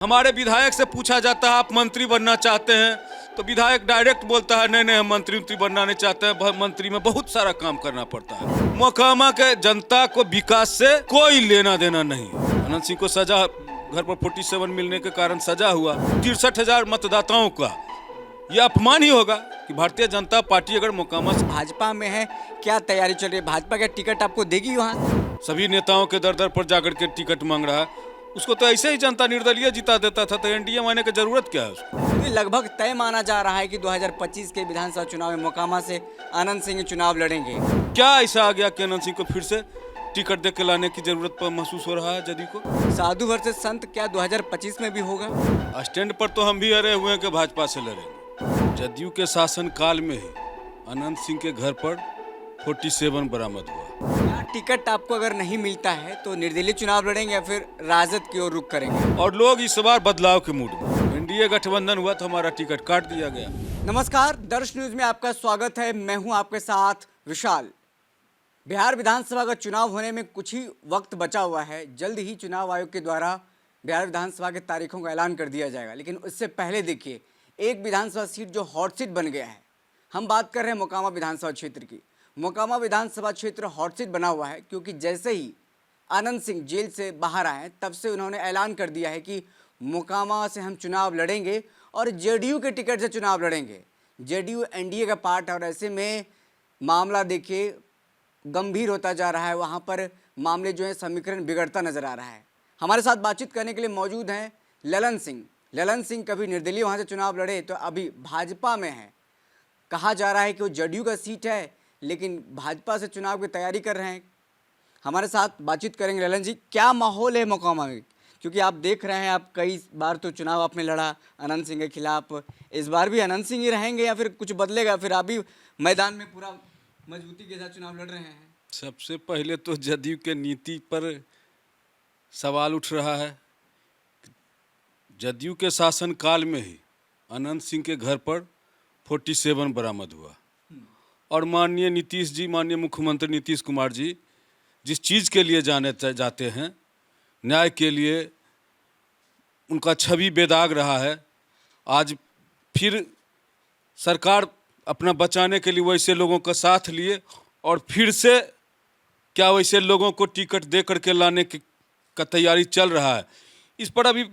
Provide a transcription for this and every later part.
हमारे विधायक से पूछा जाता है आप मंत्री बनना चाहते हैं, तो विधायक डायरेक्ट बोलता है नहीं नहीं हम मंत्री बनना नहीं चाहते हैं, मंत्री में बहुत सारा काम करना पड़ता है। मोकामा के जनता को विकास से कोई लेना देना नहीं। अनंत सिंह को सजा घर पर 47 मिलने के कारण सजा हुआ। 63,000 मतदाताओं का यह अपमान ही होगा कि भारतीय जनता पार्टी अगर मोकामा से भाजपा में है, क्या तैयारी चल रही है? भाजपा क्या टिकट आपको देगी वहाँ? सभी नेताओं के दर दर पर जाकर के टिकट मांग रहा है, उसको तो ऐसे ही जनता निर्दलीय जिता देता था, तो एनडीए माने की जरूरत क्या है उसको? तो लगभग तय माना जा रहा है कि 2025 के विधानसभा चुनाव में मोकामा से आनंद सिंह चुनाव लड़ेंगे। क्या ऐसा आ गया कि अनंत सिंह को फिर से टिकट दे के लाने की जरूरत पर महसूस हो रहा है जदयू को? साधु वर्सेस संत क्या 2025 में भी होगा? स्टैंड पर तो हम भी अड़े हुए हैं कि भाजपा से लड़ेंगे। जदयू के शासन काल में ही अनंत सिंह के घर पर 47 बरामद हुआ। क्या टिकट आपको अगर नहीं मिलता है तो निर्दलीय चुनाव लड़ेंगे या फिर राजद की ओर रुख करेंगे? और लोग इस बार बदलाव के मूड में। एनडीए गठबंधन हुआ तो हमारा टिकट काट दिया गया। नमस्कार, दर्श न्यूज में आपका स्वागत है। मैं हूं आपके साथ विशाल। बिहार विधानसभा का चुनाव होने में कुछ ही वक्त बचा हुआ है। जल्द ही चुनाव आयोग के द्वारा बिहार विधानसभा के तारीखों का ऐलान कर दिया जाएगा, लेकिन उससे पहले देखिए एक विधानसभा सीट जो हॉट सीट बन गया है। हम बात कर रहे हैं मोकामा विधानसभा क्षेत्र की। मोकामा विधानसभा क्षेत्र हॉट सीट बना हुआ है क्योंकि जैसे ही आनंद सिंह जेल से बाहर आए तब से उन्होंने ऐलान कर दिया है कि मोकामा से हम चुनाव लड़ेंगे और जेडीयू के टिकट से चुनाव लड़ेंगे। जेडीयू एनडीए का पार्ट है और ऐसे में मामला देखिए गंभीर होता जा रहा है। वहाँ पर मामले जो है समीकरण बिगड़ता नजर आ रहा है। हमारे साथ बातचीत करने के लिए मौजूद हैं ललन सिंह। ललन सिंह कभी निर्दलीय वहाँ से चुनाव लड़े तो अभी भाजपा में है। कहा जा रहा है कि वो जेडीयू का सीट है लेकिन भाजपा से चुनाव की तैयारी कर रहे हैं। हमारे साथ बातचीत करेंगे ललन जी। क्या माहौल है मोकामा में? क्योंकि आप देख रहे हैं, आप कई बार तो चुनाव आपने लड़ा अनंत सिंह के खिलाफ। इस बार भी अनंत सिंह ही रहेंगे या फिर कुछ बदलेगा? फिर आप भी मैदान में पूरा मजबूती के साथ चुनाव लड़ रहे हैं। सबसे पहले तो जदयू के नीति पर सवाल उठ रहा है। जदयू के शासन काल में ही अनंत सिंह के घर पर 47 बरामद हुआ और माननीय नीतीश जी, माननीय मुख्यमंत्री नीतीश कुमार जी जिस चीज़ के लिए जाने जाते हैं, न्याय के लिए, उनका छवि बेदाग रहा है। आज फिर सरकार अपना बचाने के लिए वैसे लोगों का साथ लिए और फिर से क्या वैसे लोगों को टिकट दे करके लाने का तैयारी चल रहा है। इस पर अभी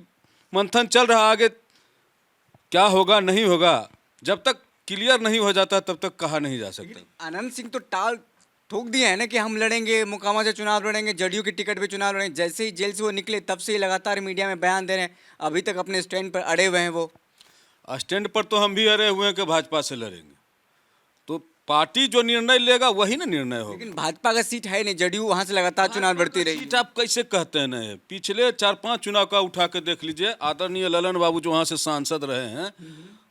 मंथन चल रहा है, आगे क्या होगा नहीं होगा जब तक क्लियर नहीं हो जाता तब तक कहा नहीं जा सकता। आनंद सिंह तो टाल ठोक दिया है ना कि हम लड़ेंगे, मोकामा से चुनाव लड़ेंगे, जेडीयू के टिकट पे चुनाव लड़ेंगे। जैसे ही जेल से वो निकले तब से ही लगातार मीडिया में बयान दे रहे हैं। अभी तक अपने स्टैंड पर अड़े हुए हैं। वो स्टैंड पर तो हम भी अड़े हुए हैं कि भाजपा से लड़ेंगे, तो पार्टी जो निर्णय लेगा वही ना निर्णय होगा। लेकिन भाजपा का सीट है नहीं, जेडीयू वहाँ से लगातार चुनाव लड़ती रही। सीट आप कैसे कहते हैं? नहीं, पिछले 4-5 चुनाव का उठा के देख लीजिए। आदरणीय ललन बाबू जो वहाँ से सांसद रहे हैं,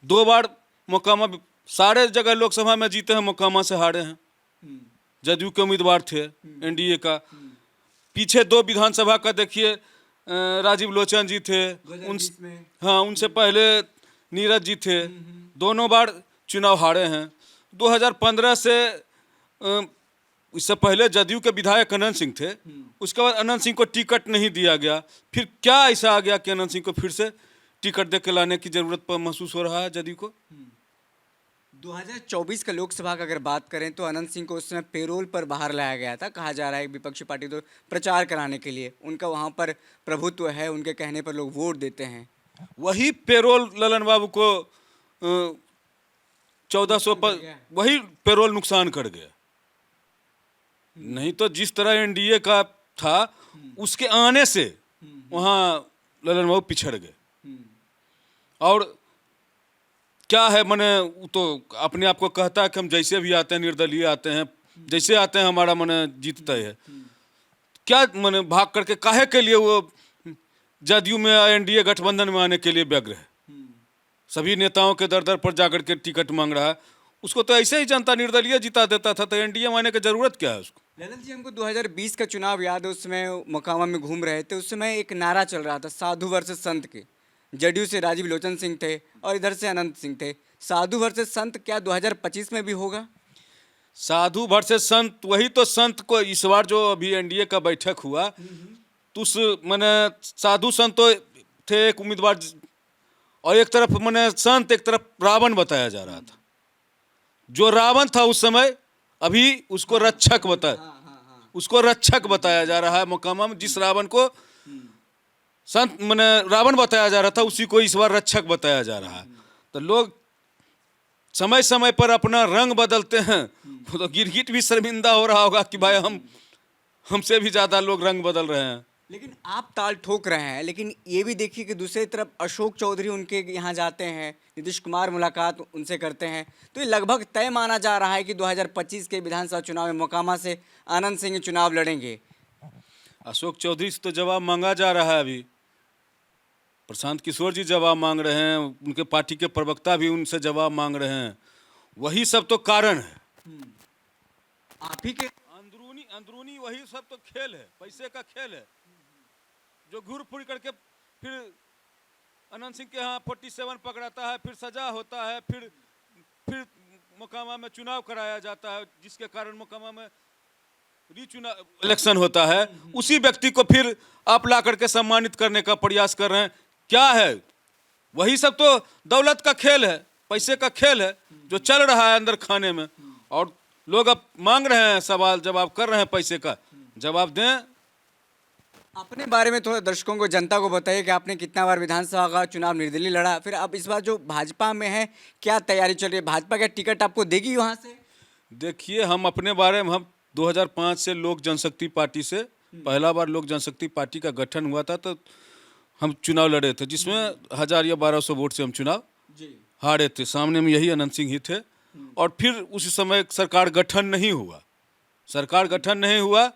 2 बार मोकामा, सारे जगह लोकसभा में जीते हैं, मोकामा से हारे हैं। जदयू के उम्मीदवार थे एनडीए का। पीछे 2 विधानसभा का देखिए, राजीव लोचन जी थे, उनसे पहले नीरज जी थे, दोनों बार चुनाव हारे हैं। 2015 से इससे पहले जदयू के विधायक अनंत सिंह थे, उसके बाद अनंत सिंह को टिकट नहीं दिया गया। फिर क्या ऐसा आ गया कि अनंत सिंह को फिर से टिकट दे के लाने की जरूरत पर महसूस हो रहा है जदयू को? 2024 का लोकसभा का अगर बात करें तो अनंत सिंह को उस समय पेरोल पर बाहर लाया गया था। कहा जा रहा है विपक्षी पार्टी तो प्रचार कराने के लिए, उनका वहाँ पर प्रभुत्व है, उनके कहने पर लोग वोट देते हैं। वही पेरोल ललन बाबू को 1400 पर वही पेरोल नुकसान कर गया। नहीं तो जिस तरह एनडीए का था उसके आने से वहाँ ललन बाबू पिछड़ गए। और क्या है, मैंने तो अपने आप को कहता है कि हम जैसे भी आते हैं निर्दलीय आते हैं, जैसे आते हैं हमारा मन जीतता है। क्या मैंने भाग करके काहे के लिए वो जदयू में एनडीए गठबंधन में आने के लिए व्यग्र है? सभी नेताओं के दर दर पर जाकर के टिकट मांग रहा है। उसको तो ऐसे ही जनता निर्दलीय जिता देता था, तो एनडीए में आने की जरूरत क्या है उसको? ललन जी, हमको 2020 का चुनाव याद है। उस समय मोकामा में घूम रहे थे, उस समय एक नारा चल रहा था साधु वर्सेस संत के। जेडीयू से राजीव लोचन सिंह थे और इधर से अनंत सिंह थे। साधु वर्सेस संत क्या 2025 में भी होगा? साधु वर्सेस संत, वही तो संत को इस बार जो अभी एनडीए का बैठक हुआ तो उस मैंने साधु संत तो थे एक उम्मीदवार, और एक तरफ मैंने संत, एक तरफ रावण बताया जा रहा था। जो रावण था उस समय, अभी उसको रक्षक उसको रक्षक बताया जा रहा है मोकामा में। जिस रावण को संत मैंने रावण बताया जा रहा था, उसी को इस बार रक्षक बताया जा रहा है। तो लोग समय समय पर अपना रंग बदलते हैं। वो तो गिरगिट भी शर्मिंदा हो रहा होगा कि भाई हमसे भी ज्यादा लोग रंग बदल रहे हैं। लेकिन आप ताल ठोक रहे हैं, लेकिन ये भी देखिए कि दूसरी तरफ अशोक चौधरी उनके यहाँ जाते हैं, नीतीश कुमार मुलाकात उनसे करते हैं। तो ये लगभग तय माना जा रहा है कि 2025 के विधानसभा चुनाव में मोकामा से आनंद सिंह चुनाव लड़ेंगे। अशोक चौधरी से तो जवाब मांगा जा रहा है। अभी प्रशांत किशोर जी जवाब मांग रहे हैं, उनके पार्टी के प्रवक्ता भी उनसे जवाब मांग रहे हैं। वही सब तो कारण है, आप ही के अंदरूनी वही सब तो खेल है, पैसे का खेल है, जो घूर फुर करके फिर अनंत सिंह के यहाँ 47 पकड़ाता है, फिर सजा होता है, फिर मोकामा में चुनाव कराया जाता है, जिसके कारण मोकामा में रीचुनाव इलेक्शन होता है। उसी व्यक्ति को फिर आप ला करके सम्मानित करने का प्रयास कर रहे हैं। क्या है? वही सब तो दौलत का खेल है, पैसे का खेल है, जो चल रहा है अंदर खाने में। और लोग अब मांग रहे हैं, सवाल जवाब कर रहे हैं, पैसे का जवाब दें। अपने बारे में थोड़ा दर्शकों को, जनता को बताइए कि आपने कितना बार विधानसभा का चुनाव निर्दलीय लड़ा, फिर अब इस बार जो भाजपा में है क्या तैयारी चल रही है? भाजपा क्या टिकट आपको देगी वहाँ से? देखिए, हम अपने बारे में, हम 2005 से लोक जनशक्ति पार्टी से, पहला बार लोक जनशक्ति पार्टी का गठन हुआ था, तो हम चुनाव लड़े थे, जिसमें 1000 या 1200 वोट से हम चुनाव हारे थे। सामने में यही अनंत सिंह ही थे। और फिर उसी समय सरकार गठन नहीं हुआ,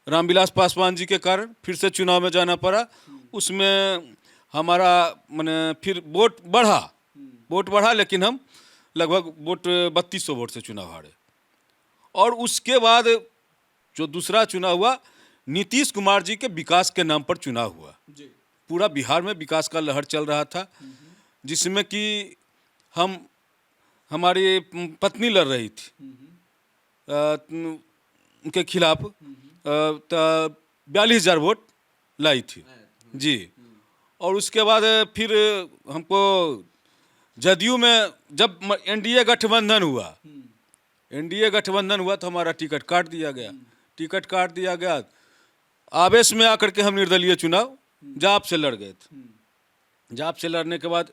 रामविलास पासवान जी के कारण फिर से चुनाव में जाना पड़ा। उसमें हमारा मैंने फिर वोट बढ़ा, लेकिन हम लगभग वोट 3200 वोट से चुनाव हारे। और उसके बाद जो दूसरा चुनाव हुआ, नीतीश कुमार जी के विकास के नाम पर चुनाव हुआ। पूरा बिहार में विकास का लहर चल रहा था, जिसमें कि हमारी पत्नी लड़ रही थी उनके खिलाफ, 42,000 वोट लाई थी जी। और उसके बाद फिर हमको जदयू में जब एनडीए गठबंधन हुआ तो हमारा टिकट काट दिया गया। आवेश में आकर के हम निर्दलीय चुनाव जाप से लड़ गए थे। जाप से लड़ने के बाद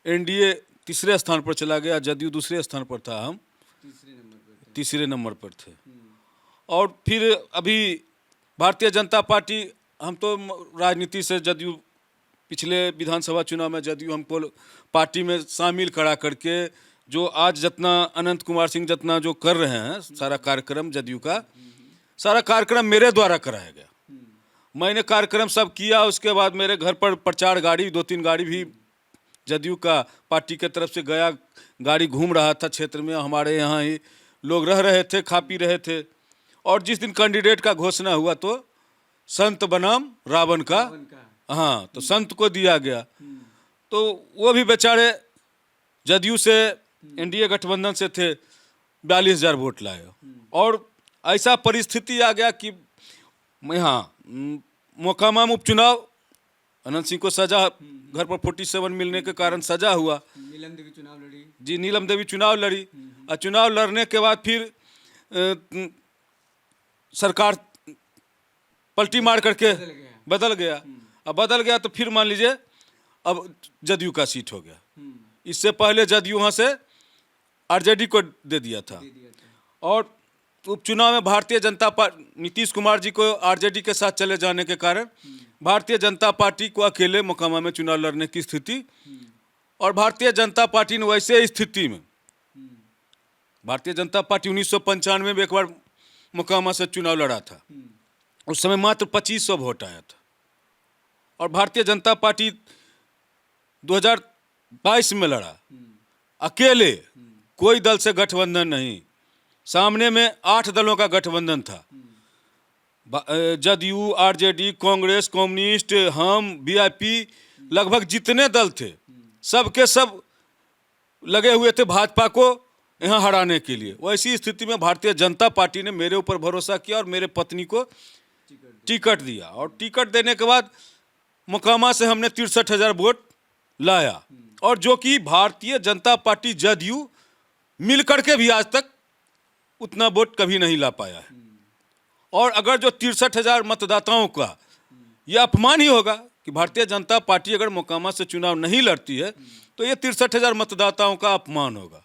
एनडीए तीसरे स्थान पर चला गया, जदयू दूसरे स्थान पर था, हम तीसरे नंबर पर थे। और फिर अभी भारतीय जनता पार्टी, हम तो राजनीति से जदयू, पिछले विधानसभा चुनाव में जदयू हमको पार्टी में शामिल करा करके, जो आज जितना अनंत कुमार सिंह जितना जो कर रहे हैं सारा कार्यक्रम जदयू का, सारा कार्यक्रम मेरे द्वारा कराया गया। मैंने कार्यक्रम सब किया। उसके बाद मेरे घर पर प्रचार गाड़ी, 2-3 गाड़ी भी जदयू का पार्टी के तरफ से गया, गाड़ी घूम रहा था क्षेत्र में। हमारे यहाँ ही लोग रह रहे थे, खा पी रहे थे। और जिस दिन कैंडिडेट का घोषणा हुआ तो संत बनाम रावण का, हाँ, तो संत को दिया गया। तो वो भी बेचारे जदयू से, एनडीए गठबंधन से थे, 42,000 वोट लाए। और ऐसा परिस्थिति आ गया कि यहाँ मोकामा में उपचुनाव, अनंत सिंह को सजा, घर पर 47 मिलने के कारण सजा हुआ। नीलम देवी चुनाव लड़ी जी, नीलम देवी चुनाव लड़ी। और चुनाव लड़ने के बाद फिर सरकार पलटी मार करके बदल गया। अब बदल गया तो फिर मान लीजिए अब जदयू का सीट हो गया। इससे पहले जदयू वहाँ से आरजेडी को दे दिया था। और उपचुनाव में भारतीय जनता पार्टी, नीतीश कुमार जी को आरजेडी के साथ चले जाने के कारण भारतीय जनता पार्टी को अकेले मोकामा में चुनाव लड़ने की स्थिति। और भारतीय जनता पार्टी ने वैसे स्थिति में, भारतीय जनता पार्टी 1995 में एक बार मोकामा से चुनाव लड़ा था। उस समय मात्र 2500 वोट आया था। और भारतीय जनता पार्टी 2022 में लड़ा अकेले, कोई दल से गठबंधन नहीं। सामने में 8 दलों का गठबंधन था, जदयू, आरजेडी, कांग्रेस, कम्युनिस्ट, हम, वीआईपी, लगभग जितने दल थे सब के सब लगे हुए थे भाजपा को यहाँ हराने के लिए। वैसी स्थिति में भारतीय जनता पार्टी ने मेरे ऊपर भरोसा किया और मेरे पत्नी को टिकट दिया। और टिकट देने के बाद मोकामा से हमने 63,000 वोट लाया, और जो कि भारतीय जनता पार्टी जदयू मिल करके भी आज तक उतना वोट कभी नहीं ला पाया है। और अगर जो 63,000 मतदाताओं का यह अपमान ही होगा कि भारतीय जनता पार्टी अगर मोकामा से चुनाव नहीं लड़ती है तो ये 63,000 मतदाताओं का अपमान होगा।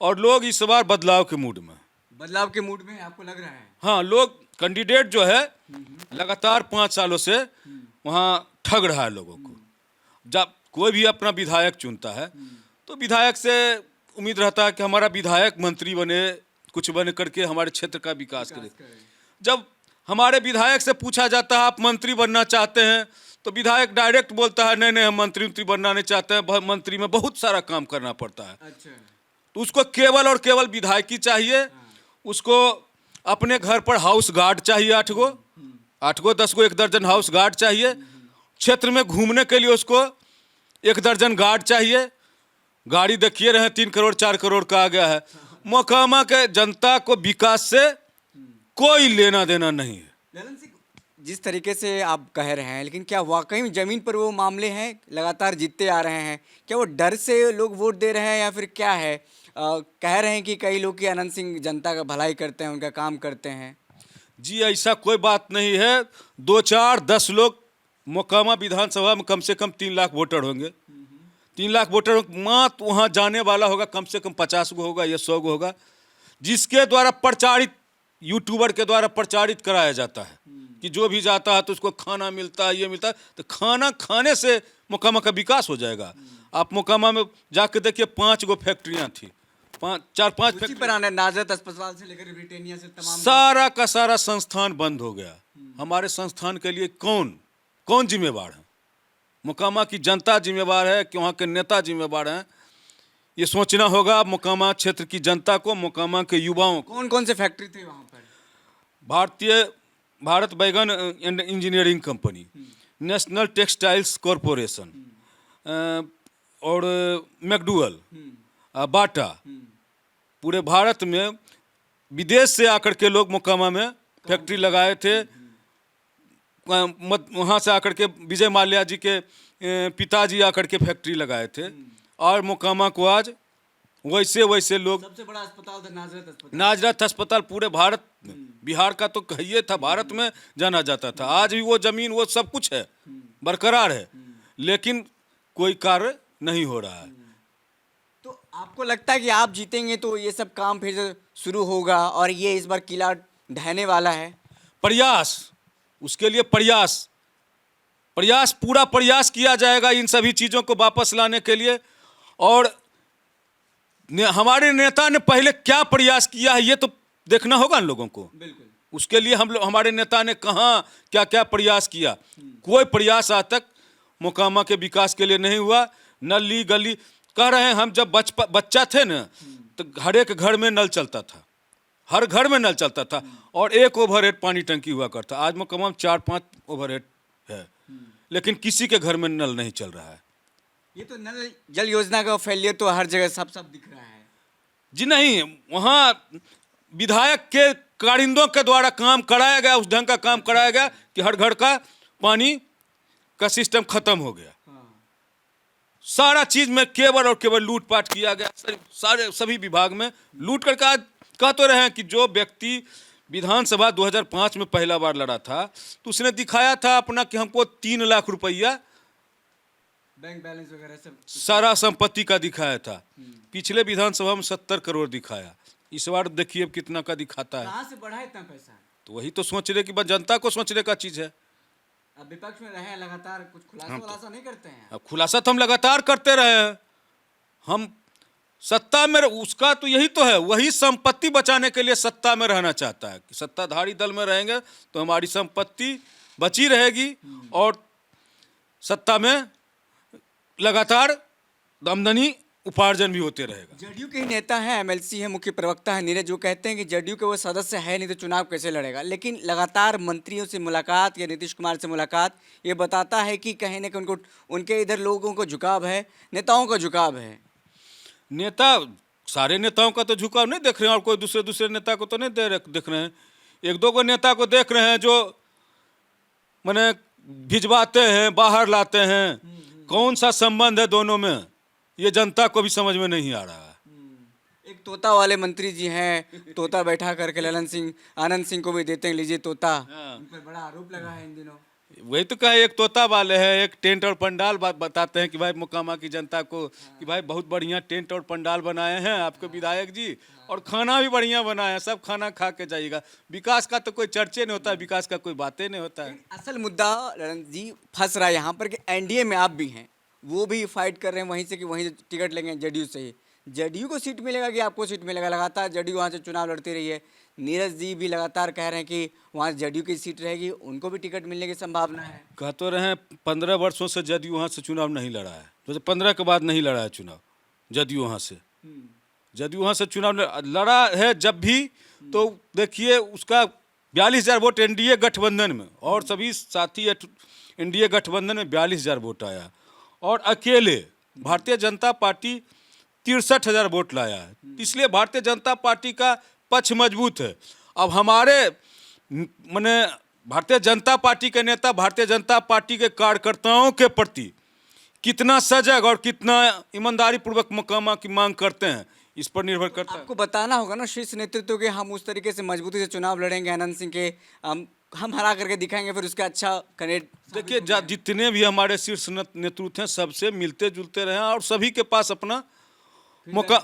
और लोग इस बार बदलाव के मूड में, बदलाव के मूड में आपको लग रहा है? हाँ, लोग कैंडिडेट जो है लगातार 5 सालों से वहाँ ठग रहा है लोगों को। जब कोई भी अपना विधायक चुनता है तो विधायक से उम्मीद रहता है कि हमारा विधायक मंत्री बने, कुछ बन करके हमारे क्षेत्र का विकास करे। जब हमारे विधायक से पूछा जाता है आप मंत्री बनना चाहते हैं तो विधायक डायरेक्ट बोलता है नहीं नहीं, हम मंत्री बनना नहीं चाहते हैं, मंत्री में बहुत सारा काम करना पड़ता है। अच्छा। तो उसको केवल और केवल विधायकी चाहिए, उसको अपने घर पर हाउस गार्ड चाहिए 8 गो 10 गो 1 दर्जन हाउस गार्ड चाहिए, क्षेत्र में घूमने के लिए उसको 1 दर्जन गार्ड चाहिए। गाड़ी देखिए रहे 3 करोड़ 4 करोड़ का आ गया है। मोकामा के जनता को विकास से कोई लेना देना नहीं है। ललन सिंह, जिस तरीके से आप कह रहे हैं, लेकिन क्या वाकई में जमीन पर वो मामले हैं? लगातार जीतते आ रहे हैं, क्या वो डर से लोग वोट दे रहे हैं या फिर क्या है? कह रहे हैं कि कई लोग कि अनंत सिंह जनता का भलाई करते हैं, उनका काम करते हैं। जी ऐसा कोई बात नहीं है। 2 4 10 लोग मोकामा विधानसभा में कम से कम 3 लाख वोटर होंगे। 3 लाख वोटर मात्र वहाँ जाने वाला होगा कम से कम 50 गो होगा या 100 गो होगा, जिसके द्वारा प्रचारित, यूट्यूबर के द्वारा प्रचारित कराया जाता है कि जो भी जाता है तो उसको खाना मिलता है, ये मिलता है। तो खाना खाने से मोकामा का विकास हो जाएगा। आप मोकामा में जाके देखिए 5 गो फैक्ट्रियाँ थी, 4-5 उसी पर आने नाजरत अस्पताल से लेकर ब्रिटेनिया से तमाम सारा का सारा संस्थान बंद हो गया। हमारे संस्थान के लिए कौन जिम्मेवार है? मोकामा की जनता जिम्मेवार है कि वहाँ के नेता जिम्मेवार हैं? ये सोचना होगा मोकामा क्षेत्र की जनता को, मोकामा के युवाओं को। कौन कौन से फैक्ट्री थे वहाँ पर? भारत बैगन and engineering company, national textiles corporation, और मैकडुअल, बाटा, पूरे भारत में विदेश से आकर के लोग मोकामा में फैक्ट्री लगाए थे। वहाँ से आकर के विजय माल्या जी के पिताजी आकर के फैक्ट्री लगाए थे, और मोकामा को आज वैसे लोग। सबसे बड़ा अस्पताल था नाजरत अस्पताल। नाजरत अस्पताल पूरे भारत में, बिहार का तो कहिए था, भारत में जाना जाता था। आज भी वो जमीन, वो सब कुछ है, बरकरार है, लेकिन कोई कार्य नहीं हो रहा है। तो आपको लगता है कि आप जीतेंगे तो ये सब काम फिर से शुरू होगा और ये इस बार किला ढहने वाला है? प्रयास, उसके लिए प्रयास पूरा प्रयास किया जाएगा इन सभी चीज़ों को वापस लाने के लिए। और हमारे नेता ने पहले क्या प्रयास किया है ये तो देखना होगा इन लोगों को। बिल्कुल। उसके लिए हमारे नेता ने कहाँ क्या क्या प्रयास किया। कोई प्रयास आज तक मोकामा के विकास के लिए नहीं हुआ। नली गली कह रहे हैं, हम जब बच्चा थे ना तो हर एक घर में नल चलता था, हर घर में नल चलता था, और 1 ओवरहेड पानी टंकी हुआ करता। आज मोकामा में 4-5 ओवरहेड है, लेकिन किसी के घर में नल नहीं चल रहा है। ये तो नल जल योजना का फेलियर तो हर जगह सब दिख रहा है। जी नहीं, वहाँ विधायक के कारिंदों के द्वारा काम कराया गया, उस ढंग का काम कराया गया कि हर घर का पानी का सिस्टम खत्म हो गया। सारा चीज में केवल और केवल लूटपाट किया गया। सारे सभी विभाग में लूट करके आज कह तो रहे हैं कि जो व्यक्ति विधानसभा 2005 में पहला बार लड़ा था तो उसने दिखाया था अपना कि हमको 3 लाख रुपया बैंक बैलेंस वगैरह सब सारा संपत्ति का दिखाया था। पिछले विधानसभा में 70 करोड़ दिखाया, इस बार देखिए अब कितना का दिखाता है। कहाँ से बढ़ा इतना पैसा? तो वही तो सोच रहे कि बस जनता को सोचने का चीज है। अब विपक्ष में रहे लगातार, कुछ खुलासा नहीं करते हैं। अब खुलासा तो हम लगातार करते रहे हैं। हम सत्ता में, उसका तो यही तो है, वही संपत्ति बचाने के लिए सत्ता में रहना चाहता है कि सत्ताधारी दल में रहेंगे तो हमारी संपत्ति बची रहेगी और सत्ता में लगातार आमदनी उपार्जन भी होते रहेगा। जदयू के ही नेता हैं, एमएलसी है, मुख्य प्रवक्ता है नीरज, जो कहते हैं कि जदयू के वो सदस्य है नहीं तो चुनाव कैसे लड़ेगा। लेकिन लगातार मंत्रियों से मुलाकात या नीतीश कुमार से मुलाकात ये बताता है कि कहीं ना कहीं उनके इधर लोगों को झुकाव है, नेताओं का झुकाव है। नेता, सारे नेताओं का तो झुकाव नहीं देख रहे हैं और कोई दूसरे नेता को तो नहीं देख रहे हैं। 1-2 को नेता को देख रहे हैं जो माने भिजवाते हैं, बाहर लाते हैं। कौन सा संबंध है दोनों में, ये जनता को भी समझ में नहीं आ रहा है। एक तोता वाले मंत्री जी हैं, तोता बैठा करके ललन सिंह आनंद सिंह को भी देते हैं, लीजिए तोता। उन पर बड़ा आरोप लगा है इन दिनों। वही तो कहे, एक तोता वाले हैं, एक टेंट और पंडाल बताते हैं कि भाई मोकामा की जनता को कि भाई बहुत बढ़िया टेंट और पंडाल बनाए हैं आपके विधायक जी, और खाना भी बढ़िया बनाए हैं, सब खाना खा के जाइएगा। विकास का तो कोई चर्चे नहीं होता है, विकास का कोई बातें नहीं होता है। असल मुद्दा ललन जी फंस रहा है यहाँ पर कि एनडीए में आप भी हैं, वो भी फाइट कर रहे हैं वहीं से कि वहीं टिकट लेंगे जेडीयू से ही। जेडीयू को सीट मिलेगा कि आपको सीट मिलेगा? लगातार जेडीयू वहाँ से चुनाव लड़ती रही है, नीरज जी भी लगातार कह रहे हैं कि वहाँ जेडीयू की सीट रहेगी, उनको भी टिकट मिलने की संभावना है। कह तो रहे हैं 15 वर्षों से जदयू वहाँ से चुनाव नहीं लड़ा है, 2015 के बाद नहीं लड़ा है चुनाव जदयू वहाँ से। जदयू वहाँ से चुनाव लड़ा है जब भी, तो देखिए उसका 42,000 वोट एनडीए गठबंधन में, और सभी साथी एनडीए गठबंधन में 42,000 वोट आया, और अकेले भारतीय जनता पार्टी 63,000 वोट लाया है। इसलिए भारतीय जनता पार्टी का पक्ष मजबूत है। अब हमारे माने भारतीय जनता पार्टी के नेता भारतीय जनता पार्टी के कार्यकर्ताओं के प्रति कितना सजग और कितना ईमानदारी पूर्वक मोकामा की मांग करते हैं, इस पर निर्भर करता है। आपको बताना होगा ना शीर्ष नेतृत्व के, हम उस तरीके से मजबूती से चुनाव लड़ेंगे आनंद सिंह के, हम हरा करके दिखाएंगे, फिर उसका अच्छा कैंडिडेट। देखिए जितने भी हमारे शीर्ष नेतृत्व हैं सबसे मिलते जुलते रहे हैं, और सभी के पास अपना मौका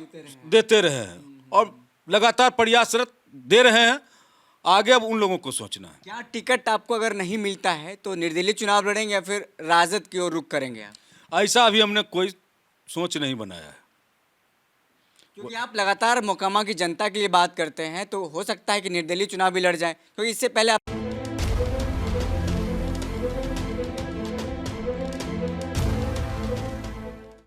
देते रहे हैं, और लगातार प्रयासरत दे रहे हैं। आगे अब उन लोगों को सोचना है। क्या टिकट आपको अगर नहीं मिलता है तो निर्दलीय चुनाव लड़ेंगे या फिर राजद की ओर रुख करेंगे आप? ऐसा अभी हमने कोई सोच नहीं बनाया है। क्योंकि आप लगातार मोकामा की जनता के लिए बात करते हैं, तो हो सकता है कि निर्दलीय चुनाव भी लड़ जाए, क्योंकि इससे पहले आप